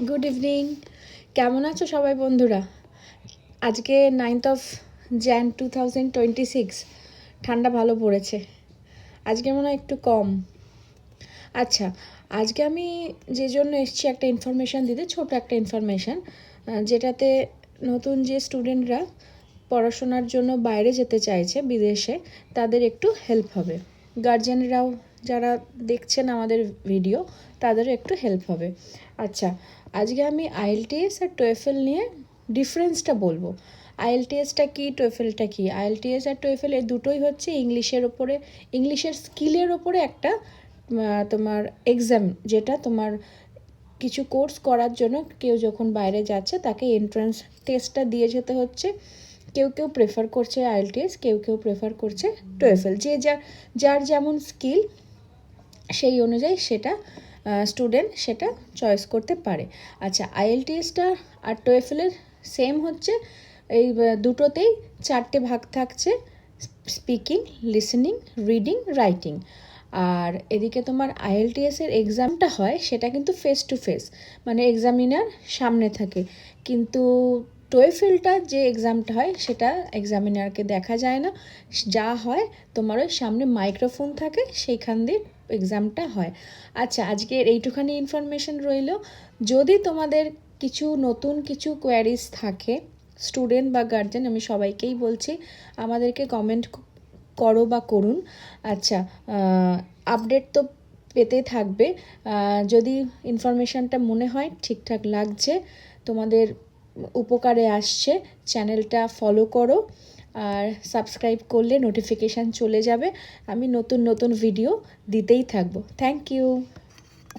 Good evening. কেমন আছো সবাই বন্ধুরা? আজকে 9th Jan 2026। ঠান্ডা ভালো পড়েছে, আজকে মনে হয় একটু কম। আচ্ছা, আজকে আমি যে জন্য এসেছি একটা ইনফরমেশান দিতে, ছোট একটা ইনফরমেশান, যেটাতে নতুন যে স্টুডেন্টরা পড়াশোনার জন্য বাইরে যেতে চাইছে বিদেশে, তাদের একটু হেল্প হবে। গার্জেনরাও যারা দেখছেন আমাদের ভিডিও, তাদেরও একটু হেল্প হবে। আচ্ছা, আজকে আমি আইএলটিএস আর টোয়েফেল নিয়ে ডিফারেন্সটা বলবো। আইএলটিএসটা কি, টোয়েফেলটা কি? আইএলটিএস আর টোয়েফেল এই দুটোই হচ্ছে ইংলিশের ওপরে, ইংলিশের স্কিলের ওপরে একটা তোমার এক্সাম, যেটা তোমার কিছু কোর্স করার জন্য কেউ যখন বাইরে যাচ্ছে তাকে এন্ট্রান্স টেস্টটা দিয়ে যেতে হচ্ছে। কেউ কেউ প্রেফার করছে আইএলটিএস, কেউ কেউ প্রেফার করছে টোয়েফেল। যে যার যেমন স্কিল সেই অনুযায়ী সেটা স্টুডেন্ট সেটা চয়েস করতে পারে। আচ্ছা, আইএলটিএসটা আর টোয়েফেলের সেম হচ্ছে, এই দুটোতেই 4টে ভাগ থাকছে: স্পিকিং, লিসেনিং, রিডিং, রাইটিং। আর এদিকে তোমার আইএলটিএসের এক্সামটা হয় সেটা কিন্তু ফেস টু ফেস, মানে এক্সামিনার সামনে থাকে। কিন্তু টোয়েফেলটা যে এক্সামটা হয় সেটা এক্সামিনারকে দেখা যায় না, যা হয় তোমার ওই সামনে মাইক্রোফোন থাকে, সেইখান দিয়ে এক্সামটা হয়। আচ্ছা, আজকের এইটুখানি ইনফরমেশন রইল। যদি তোমাদের কিছু নতুন কিছু কোয়ারিজ থাকে, স্টুডেন্ট বা গার্জেন, আমি সবাইকেই বলছি আমাদেরকে কমেন্ট করো বা করুন। আচ্ছা, আপডেট তো পেতে থাকবে। যদি ইনফরমেশানটা মনে হয় ঠিকঠাক লাগছে, তোমাদের উপকারে আসছে, চ্যানেলটা ফলো করো। আর সাবস্ক্রাইব করলে নোটিফিকেশান চলে যাবে, আমি নতুন নতুন ভিডিও দিতেই থাকবো। Thank you.